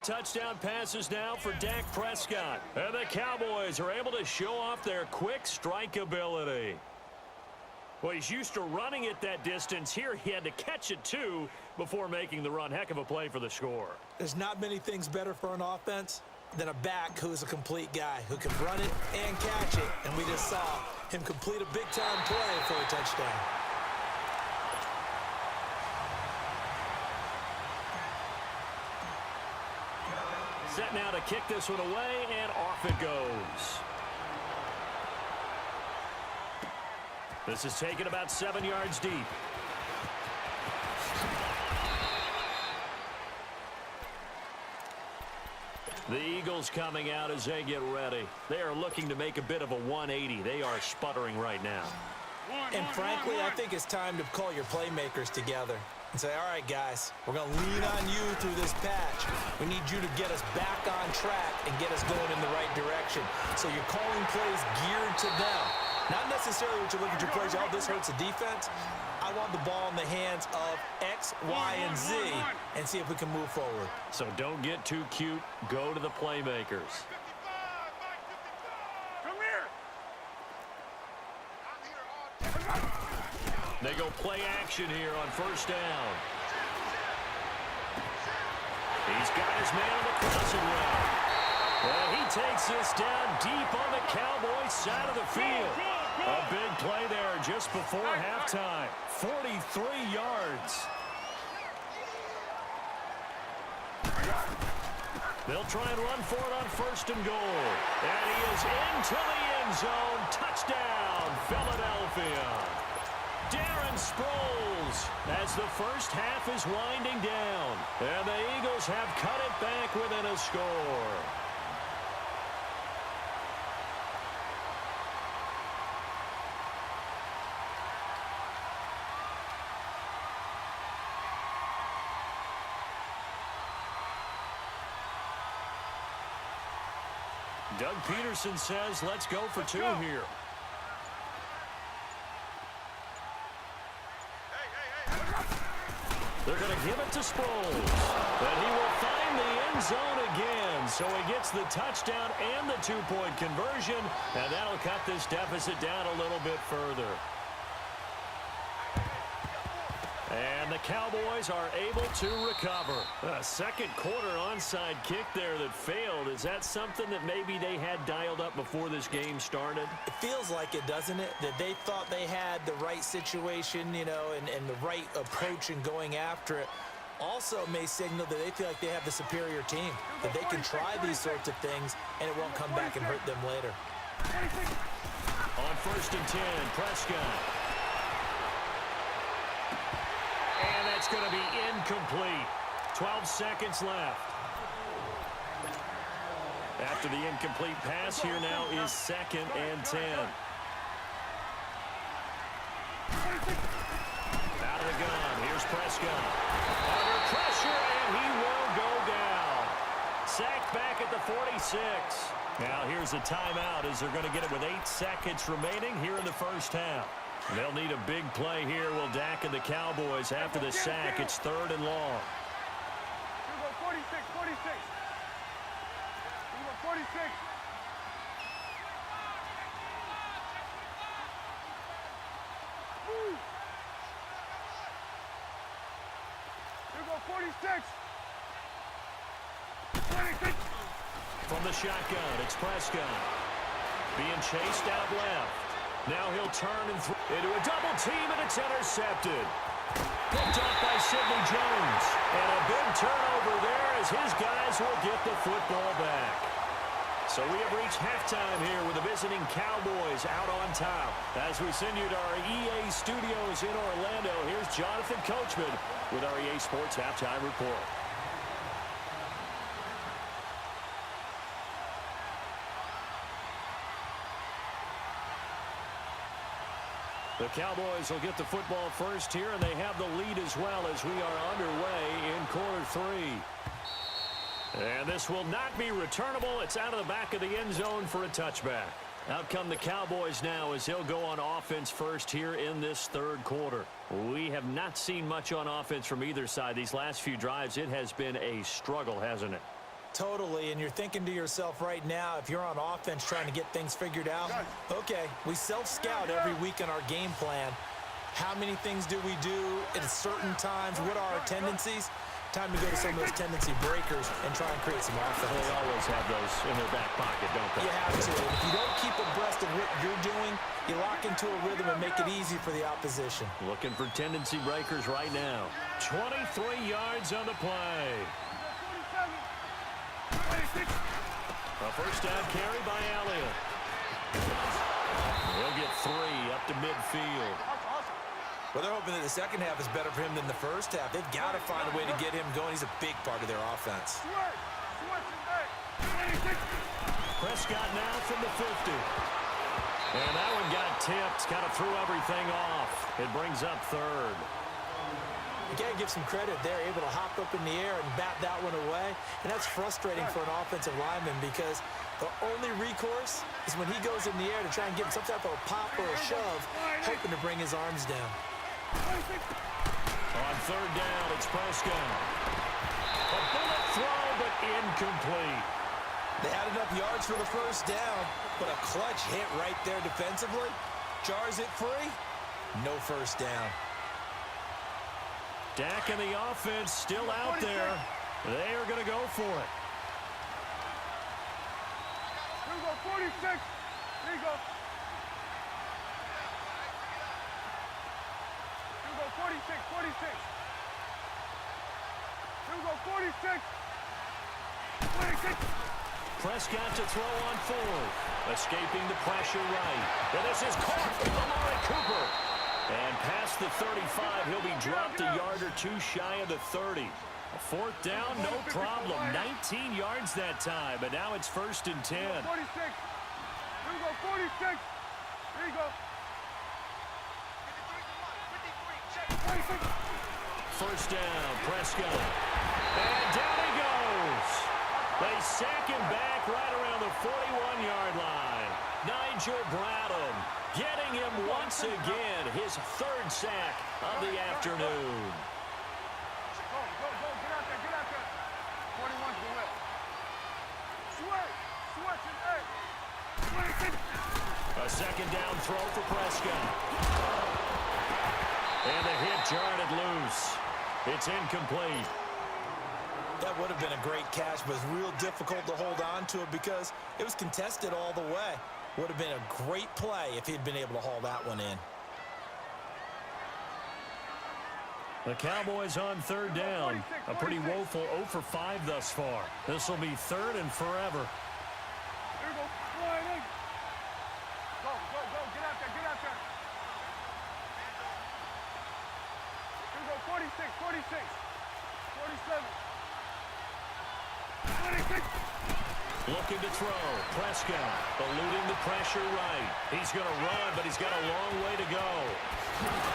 Touchdown passes now for Dak Prescott. And the Cowboys are able to show off their quick strike ability. Well, he's used to running it that distance. Here he had to catch it, too, before making the run. Heck of a play for the score. There's not many things better for an offense than a back who is a complete guy who can run it and catch it. And we just saw him complete a big-time play for a touchdown. Set now to kick this one away, and off it goes. This is taken about 7 yards deep. The Eagles coming out as they get ready. They are looking to make a bit of a 180. They are sputtering right now. And frankly, I think it's time to call your playmakers together and say, all right, guys, we're going to lean on you through this patch. We need you to get us back on track and get us going in the right direction. So you're calling plays geared to them. Not necessarily what you look at your plays, oh, this hurts the defense. I want the ball in the hands of X, Y, and Z and see if we can move forward. So don't get too cute. Go to the playmakers. They go play action here on first down. He's got his man on the crossing route. And he takes this down deep on the Cowboys side of the field. A big play there just before halftime. 43 yards. They'll try and run for it on first and goal. And he is into the end zone. Touchdown, Philadelphia. Darren Sproles as the first half is winding down. And the Eagles have cut it back within a score. Doug Peterson says, let's go for two here. They're going to give it to Sproles. But he will find the end zone again. So he gets the touchdown and the two-point conversion. And that'll cut this deficit down a little bit further. And the Cowboys are able to recover. A second quarter onside kick there that failed. Is that something that maybe they had dialed up before this game started? It feels like it, doesn't it? That they thought they had the right situation, you know, and the right approach in going after it. Also may signal that they feel like they have the superior team, that they can try these sorts of things and it won't come back and hurt them later. On first and 10, Prescott. And that's going to be incomplete. 12 seconds left. After the incomplete pass, here now is second and 10. Out of the gun, here's Prescott. Under pressure, and he will go down. Sacked back at the 46. Now here's a timeout as they're going to get it with 8 seconds remaining here in the first half. They'll need a big play here. Will Dak and the Cowboys after the sack. It's third and long. 46, 46. 46. Woo. 46. 26. From the shotgun, it's Prescott. Being chased out left. Now he'll turn and throw into a double team, and it's intercepted. Picked off by Sidney Jones. And a big turnover there as his guys will get the football back. So we have reached halftime here with the visiting Cowboys out on top. As we send you to our EA studios in Orlando, here's Jonathan Coachman with our EA Sports Halftime Report. The Cowboys will get the football first here, and they have the lead as well as we are underway in quarter three. And this will not be returnable. It's out of the back of the end zone for a touchback. Out come the Cowboys now as they'll go on offense first here in this third quarter. We have not seen much on offense from either side. These last few drives, it has been a struggle, hasn't it? Totally, and you're thinking to yourself right now, if you're on offense trying to get things figured out, okay, we self-scout every week in our game plan. How many things do we do at certain times? What are our tendencies? Time to go to some of those tendency breakers and try and create some offense. They always have those in their back pocket, don't they? You have to. And if you don't keep abreast of what you're doing, you lock into a rhythm and make it easy for the opposition. Looking for tendency breakers right now. 23 yards on the play. A first down carry by Elliott. He'll get 3 up to midfield. Well, they're hoping that the second half is better for him than the first half. They've got to find a way to get him going. He's a big part of their offense. Prescott now from the 50. And that one got tipped. Kind of threw everything off. It brings up third. You got to give some credit. They're able to hop up in the air and bat that one away. And that's frustrating for an offensive lineman because the only recourse is when he goes in the air to try and give him some type of a pop or a shove, hoping to bring his arms down. On third down, it's Prescott. A bullet throw, but incomplete. They had enough yards for the first down, but a clutch hit right there defensively. Jars it free. No first down. Dak and the offense still out there. They are going to go for it. Here we go, 46. Here you go. Here we go, 46, 46. Here we go, 46. 46. Prescott to throw on fourth. Escaping the pressure right. And this is caught from Amari Cooper. And past the 35, he'll be dropped a yard or two shy of the 30. A fourth down, no problem. 19 yards that time, but now it's first and 10. 46. Here we go, 46. Here you go. 46. First down, Prescott. And down he goes. They sack him back right around the 41-yard line. Nigel Bradham getting him once again, his third sack of the afternoon. Go, get out there, get out there. 41's the whip. Switch, and 26. A second down throw for Prescott. And the hit jarred it loose. It's incomplete. That would have been a great catch, but it's real difficult to hold on to it because it was contested all the way. Would have been a great play if he'd been able to haul that one in. The Cowboys on third down. A pretty woeful 0 for 5 thus far. This will be third and forever. Here we go, flying in. Go, get out there, get out there. Here we go, 46, 46. 47. 26. Looking to throw. Prescott eluding the pressure right. He's going to run, but he's got a long way to go.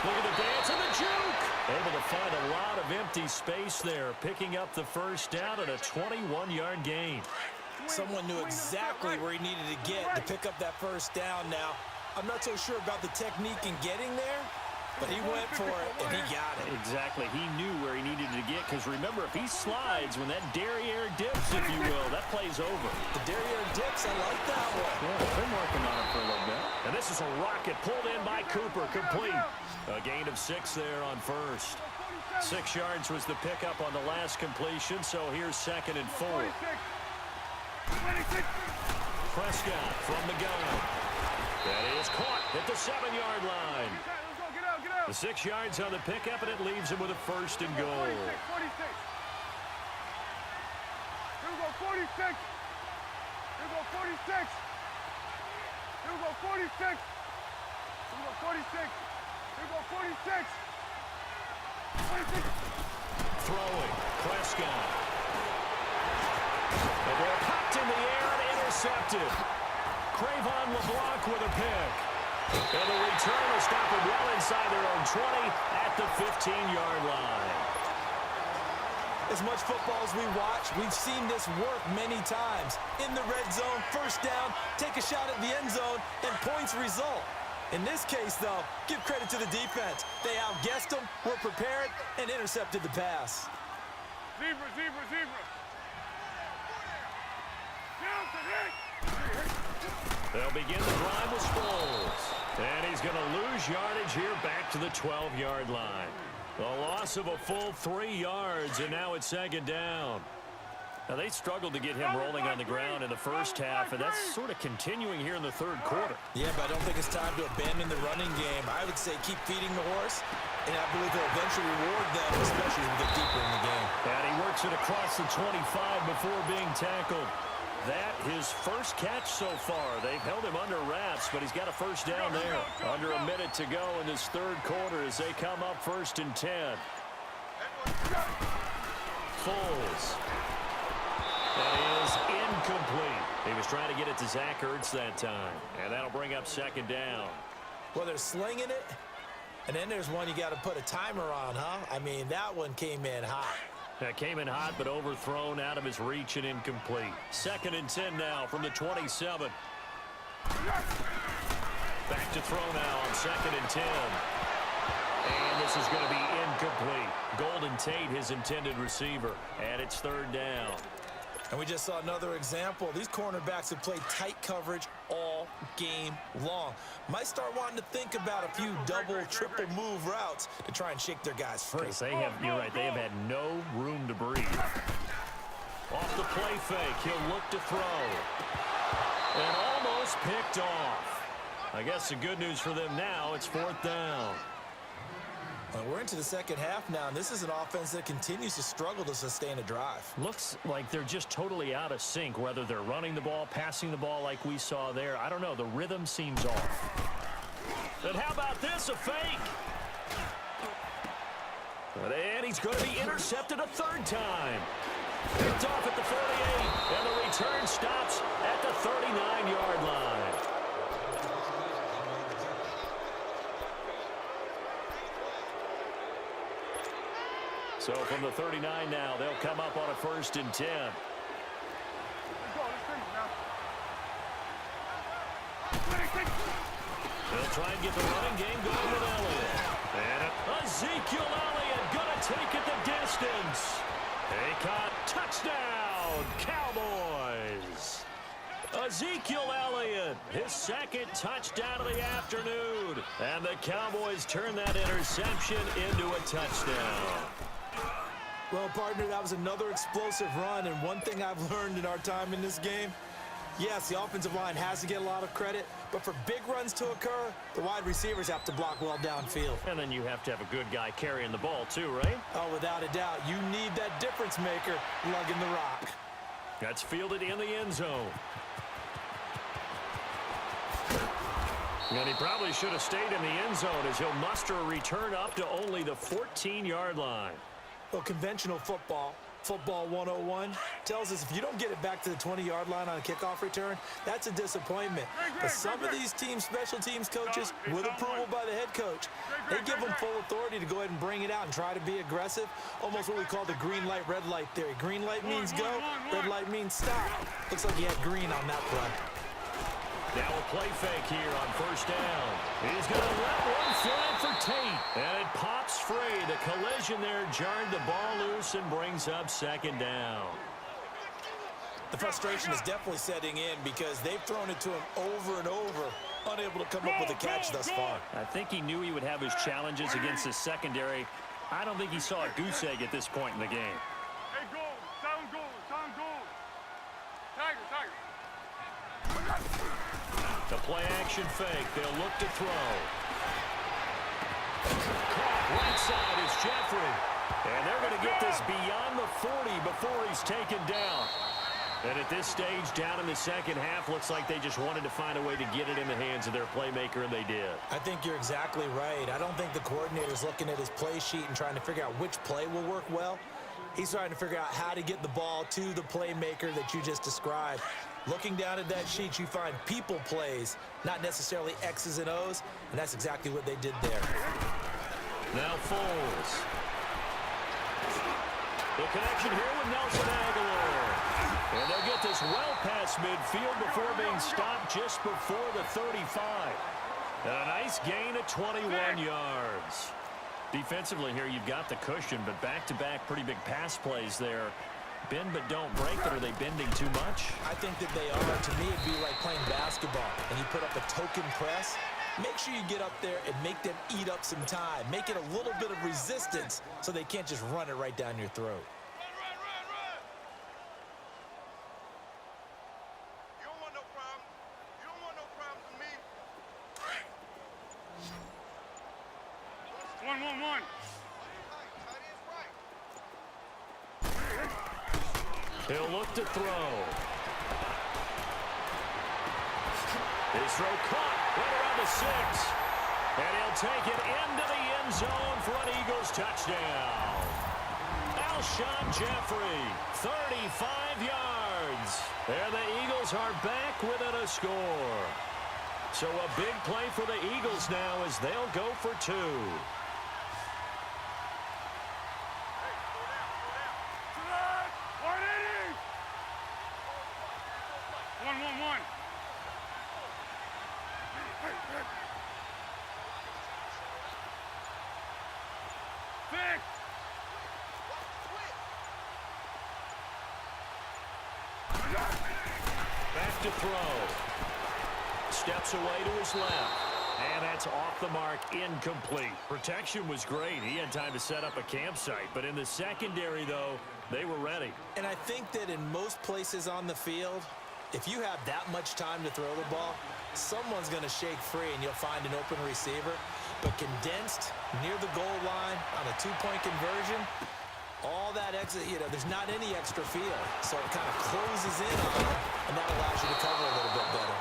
Look at the dance and the juke. Able to find a lot of empty space there, picking up the first down at a 21-yard gain. Someone knew exactly where he needed to get to pick up that first down now. I'm not so sure about the technique in getting there, but he went for it, and he got it. Exactly. He knew where he needed to get, because remember, if he slides, when that derriere dips, if you will, that play's over. The derriere dips, I like that one. Yeah, been working on it for a little bit. And this is a rocket pulled in by Cooper, complete. A gain of 6 there on first. 6 yards was the pickup on the last completion, so here's second and 4. 26. Prescott from the gun. That is caught at the 7-yard line. Get out. The 6 yards on the pickup, and it leaves him with a first and goal. 46. Here we go, 46. Here we go, 46. Here we go, 46. Here we go, 46. Here we go, 46. 46. Throwing. Prescott. The ball popped in the air and intercepted. Cravon LeBlanc with a pick. And the return will stop it well inside their own 20 at the 15-yard line. As much football as we watch, we've seen this work many times. In the red zone, first down, take a shot at the end zone, and points result. In this case, though, give credit to the defense. They outguessed them, were prepared, and intercepted the pass. Zebra. They'll begin the drive with Sproles. And he's going to lose yardage here back to the 12-yard line. A loss of a full 3 yards, and now it's second down. Now, they struggled to get him rolling on the ground in the first half, and that's sort of continuing here in the third quarter. Yeah, but I don't think it's time to abandon the running game. I would say keep feeding the horse, and I believe he'll eventually reward them, especially as we get deeper in the game. And he works it across the 25 before being tackled. That his first catch so far. They've held him under wraps, but he's got a first down there. Under a minute to go in this third quarter as they come up 1st and 10. Foles. That is incomplete. He was trying to get it to Zach Ertz that time. And that'll bring up second down. Well, they're slinging it, and then there's one you got to put a timer on, huh? I mean, that one came in hot. That came in hot, but overthrown out of his reach and incomplete. 2nd and 10 now from the 27. Back to throw now on 2nd and 10. And this is going to be incomplete. Golden Tate, his intended receiver. And it's 3rd down. And we just saw another example. These cornerbacks have played tight coverage all game long. Might start wanting to think about a few double, triple move routes to try and shake their guys free. They have, you're right, they have had no room to breathe. Off the play fake, he'll look to throw. And almost picked off. I guess the good news for them now, it's 4th down. We're into the second half now, and this is an offense that continues to struggle to sustain a drive. Looks like they're just totally out of sync, whether they're running the ball, passing the ball like we saw there. I don't know. The rhythm seems off. And how about this, a fake? And he's going to be intercepted a 3rd time. Picked off at the 48, and the return stops at the 39-yard line. So from the 39 now, they'll come up on a 1st and 10. They'll try and get the running game going with Elliott. And Ezekiel Elliott going to take it the distance. They caught touchdown, Cowboys. Ezekiel Elliott, his 2nd touchdown of the afternoon. And the Cowboys turn that interception into a touchdown. Well, partner, that was another explosive run, and one thing I've learned in our time in this game, yes, the offensive line has to get a lot of credit, but for big runs to occur, the wide receivers have to block well downfield. And then you have to have a good guy carrying the ball too, right? Oh, without a doubt. You need that difference maker lugging the rock. That's fielded in the end zone. And he probably should have stayed in the end zone as he'll muster a return up to only the 14-yard line. Well, conventional football 101, tells us if you don't get it back to the 20-yard line on a kickoff return, that's a disappointment. But some of these teams, special teams coaches, with approval by the head coach, they give them full authority to go ahead and bring it out and try to be aggressive, almost what we call the green light, red light theory. Green light means go, red light means stop. Looks like he had green on that play. Now a play fake here on 1st down. He's going to let one fly for Tate. And it pops free. The collision there jarred the ball loose and brings up 2nd down. The frustration is definitely setting in because they've thrown it to him over and over, unable to come up with a catch thus far. I think he knew he would have his challenges against the secondary. I don't think he saw a goose egg at this point in the game. Hey, goal. Sound goal. Sound goal. Tiger. The play-action fake. They'll look to throw. Caught right side is Jeffrey. And they're going to get this beyond the 40 before he's taken down. And at this stage, down in the second half, looks like they just wanted to find a way to get it in the hands of their playmaker, and they did. I think you're exactly right. I don't think the coordinator's looking at his play sheet and trying to figure out which play will work well. He's trying to figure out how to get the ball to the playmaker that you just described. Looking down at that sheet, you find people plays, not necessarily X's and O's, and that's exactly what they did there. Now Foles. The connection here with Nelson Aguilar. And they'll get this well past midfield before being stopped just before the 35. And a nice gain of 21 yards. Defensively here, you've got the cushion, but back-to-back pretty big pass plays there. Bend but don't break, but are they bending too much? I think that they are. To me, it'd be like playing basketball, and you put up a token press. Make sure you get up there and make them eat up some time. Make it a little bit of resistance so they can't just run it right down your throat. Run. You don't want no problem. You don't want no problem with me. 1-1-1. He'll look to throw. His throw caught right around the 6. And he'll take it into the end zone for an Eagles touchdown. Alshon Jeffrey, 35 yards. And the Eagles are back within a score. So a big play for the Eagles now as they'll go for 2. 1-1-1. Six. Back to throw. Steps away to his left. And that's off the mark, incomplete. Protection was great. He had time to set up a campsite. But in the secondary, though, they were ready. And I think that in most places on the field, if you have that much time to throw the ball, someone's going to shake free and you'll find an open receiver. But condensed near the goal line on a 2-point conversion, all that exit, there's not any extra field. So it kind of closes in on it, and that allows you to cover a little bit better.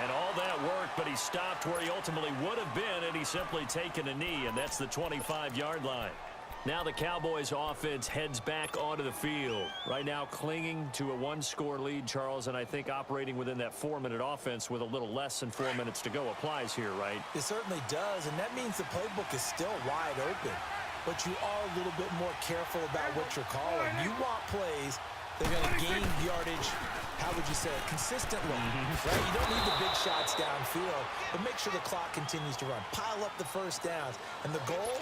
And all that worked, but he stopped where he ultimately would have been, and he's simply taken a knee, and that's the 25-yard line. Now the Cowboys offense heads back onto the field. Right now clinging to a 1-score lead, Charles, and I think operating within that 4-minute offense with a little less than 4 minutes to go applies here, right? It certainly does, and that means the playbook is still wide open. But you are a little bit more careful about what you're calling. You want plays that are going to gain yardage, how would you say it, consistently, right? You don't need the big shots downfield, but make sure the clock continues to run. Pile up the first downs, and the goal,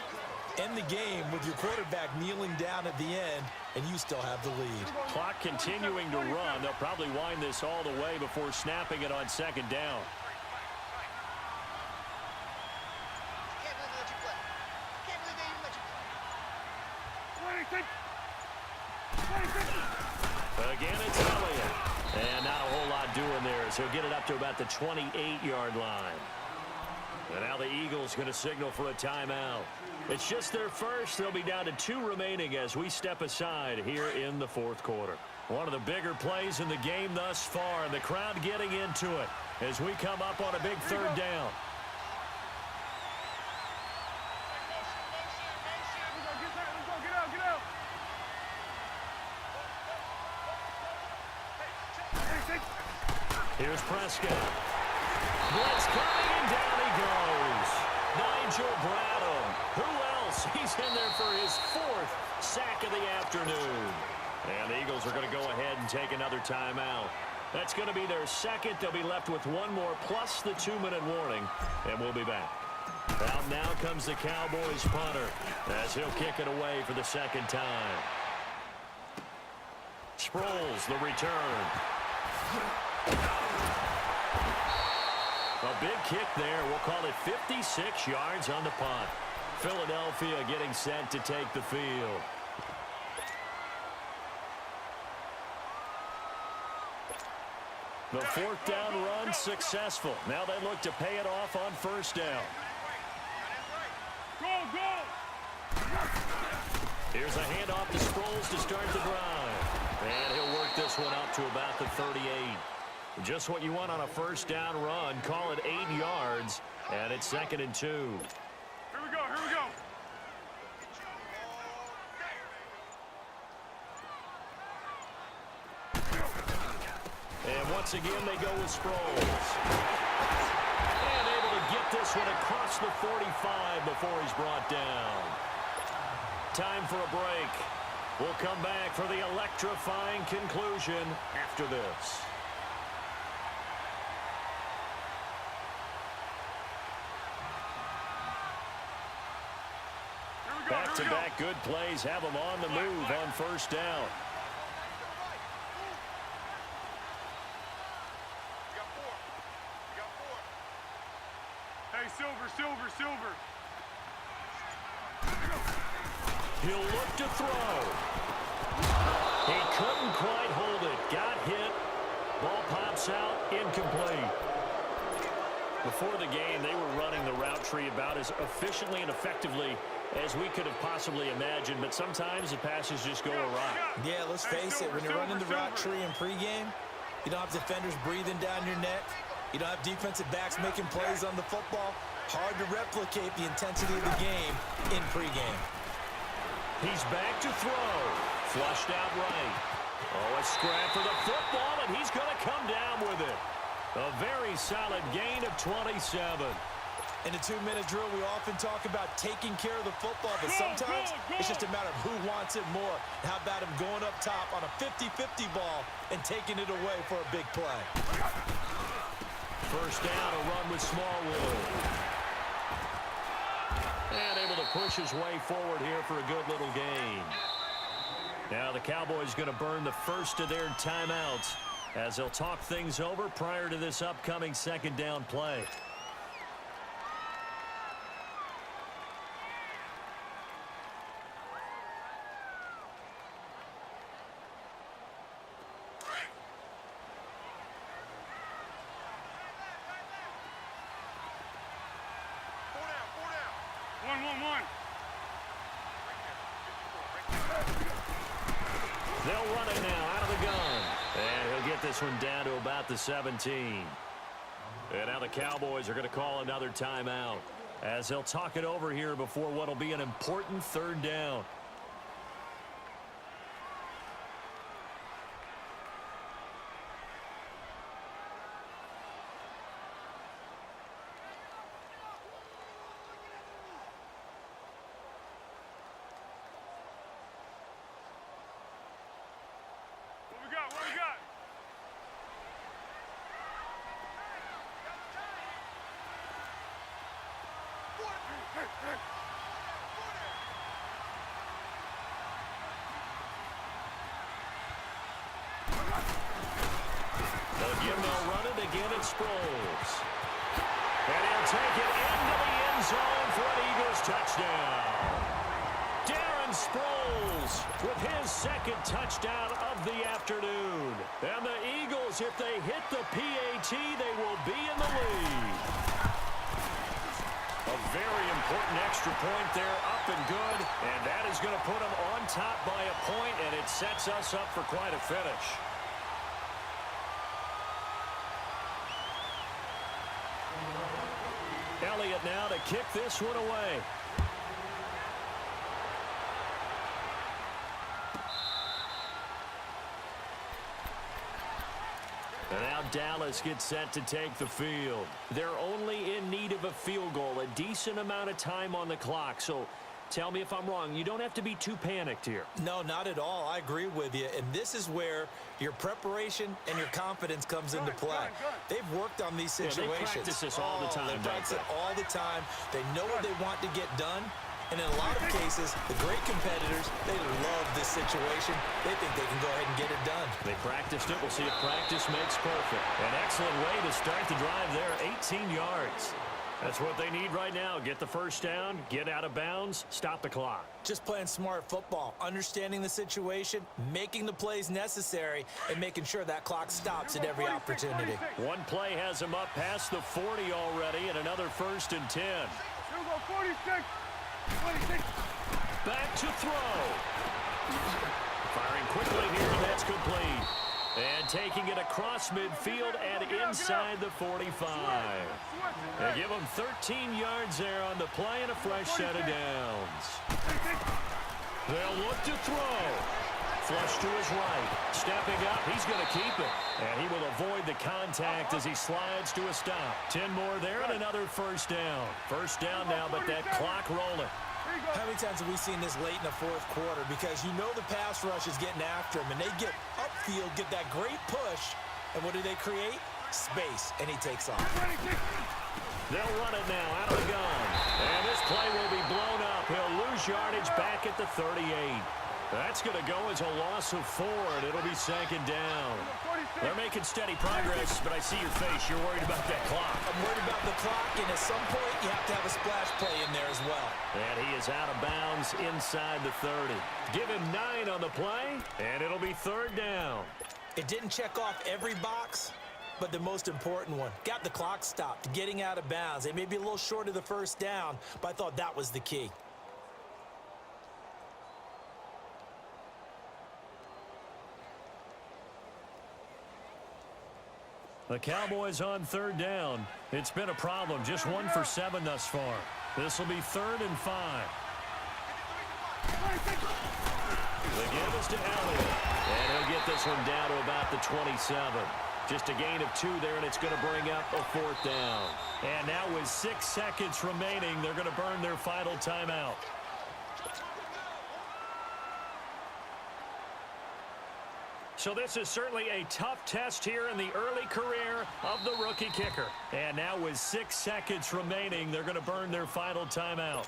end the game with your quarterback kneeling down at the end, and you still have the lead. Clock continuing to run. They'll probably wind this all the way before snapping it on second down. Again, it's Elliott. And not a whole lot doing there, so he'll get it up to about the 28-yard line. And now the Eagles going to signal for a timeout. It's just their first. They'll be down to 2 remaining as we step aside here in the 4th quarter. One of the bigger plays in the game thus far, and the crowd getting into it as we come up on a big 3rd down. Here's Prescott. Blitz coming, and down he goes. Nigel Bradham. Who else? He's in there for his 4th sack of the afternoon. And the Eagles are going to go ahead and take another timeout. That's going to be their 2nd. They'll be left with 1 more plus the 2-minute warning. And we'll be back. Out now comes the Cowboys punter as he'll kick it away for the 2nd time. Sproles, the return. A big kick there. We'll call it 56 yards on the punt. Philadelphia getting set to take the field. The 4th down run successful. Now they look to pay it off on 1st down. Go! Here's a handoff to Sproles to start the drive. And he'll work this one up to about the 38. Just what you want on a 1st down run. Call it 8 yards. And it's 2nd and 2. Here we go. And once again, they go with Sproles. And able to get this one across the 45 before he's brought down. Time for a break. We'll come back for the electrifying conclusion after this. Back-to-back good plays have them on the move on 1st down. Hey, silver, silver, silver. He'll look to throw. He couldn't quite hold it. Got hit. Ball pops out. Incomplete. Before the game, they were running the route tree about as efficiently and effectively as we could have possibly imagined, but sometimes the passes just go awry. Yeah, let's face it, when you're running the route tree in pregame, you don't have defenders breathing down your neck. You don't have defensive backs making plays on the football. Hard to replicate the intensity of the game in pregame. He's back to throw. Flushed out right. Oh, a scrap for the football, and he's going to come down with it. A very solid gain of 27. In a 2-minute drill, we often talk about taking care of the football, but sometimes it's just a matter of who wants it more. How about him going up top on a 50-50 ball and taking it away for a big play? First down, a run with Smallwood. And able to push his way forward here for a good little gain. Now the Cowboys going to burn the first of their timeouts as they'll talk things over prior to this upcoming second down play. They'll run it now out of the gun. And he'll get this one down to about the 17. And now the Cowboys are going to call another timeout as they'll talk it over here before what will be an important third down. What we got? They'll give him a run it again at Sproles. And he'll take it into the end zone for an Eagles touchdown. Darren Sproles with his second touchdown of the afternoon. And the Eagles, if they hit the PAT, they will be in the lead. A very important extra point there, up and good. And that is going to put them on top by a point, and it sets us up for quite a finish. Elliott now to kick this one away. And now Dallas gets set to take the field. They're only in need of a field goal, a decent amount of time on the clock. So tell me if I'm wrong. You don't have to be too panicked here. No, not at all. I agree with you. And this is where your preparation and your confidence comes into play. They've worked on these situations. Yeah, they practice this all the time. They practice it all the time. They know what they want to get done. And in a lot of cases, the great competitors, they love this situation. They think they can go ahead and get it done. They practiced it. We'll see if practice makes perfect. An excellent way to start the drive there, 18 yards. That's what they need right now. Get the first down, get out of bounds, stop the clock. Just playing smart football, understanding the situation, making the plays necessary, and making sure that clock stops at every opportunity. One play has them up past the 40 already, and another 1st and 10. Here we go, 46. 26. Back to throw. Firing quickly here, and that's complete. And taking it across midfield and inside the 45. They give him 13 yards there on the play and a fresh set of downs. They'll look to throw. Flush to his right. Stepping up, he's going to keep it. And he will avoid the contact as he slides to a stop. 10 more there and another first down. First down now, but that clock rolling. How many times have we seen this late in the fourth quarter? Because you know the pass rush is getting after him, and they get upfield, get that great push, and what do they create? Space, and he takes off. They'll run it now out of the gun. And this play will be blown up. He'll lose yardage back at the 38. That's going to go as a loss of 4, and it'll be second down. 46. They're making steady progress, but I see your face. You're worried about that clock. I'm worried about the clock, and at some point, you have to have a splash play in there as well. And he is out of bounds inside the 30. Give him 9 on the play, and it'll be third down. It didn't check off every box, but the most important one. Got the clock stopped, getting out of bounds. They may be a little short of the first down, but I thought that was the key. The Cowboys on third down. It's been a problem. Just 1 for 7 thus far. This will be 3rd and 5. The give is to Elliott. And he'll get this one down to about the 27. Just a gain of 2 there, and it's going to bring up a 4th down. And now with 6 seconds remaining, they're going to burn their final timeout. So this is certainly a tough test here in the early career of the rookie kicker. And now with 6 seconds remaining, they're going to burn their final timeout.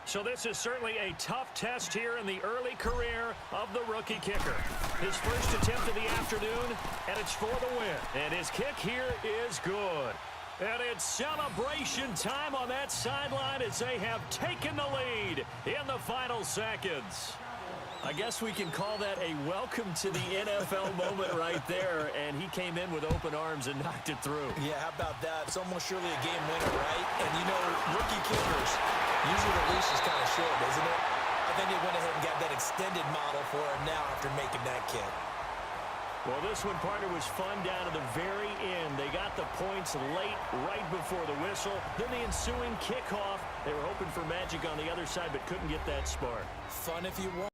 So this is certainly a tough test here in the early career of the rookie kicker. His first attempt of the afternoon, and it's for the win. And his kick here is good. And it's celebration time on that sideline as they have taken the lead in the final seconds. I guess we can call that a welcome to the NFL moment right there, and he came in with open arms and knocked it through. Yeah, how about that? It's almost surely a game winner, right? And, you know, rookie kickers, usually the leash is kind of short, isn't it? I think they went ahead and got that extended model for him now after making that kick. Well, this one, partner, was fun down to the very end. They got the points late, right before the whistle. Then the ensuing kickoff. They were hoping for magic on the other side, but couldn't get that spark. Fun if you want.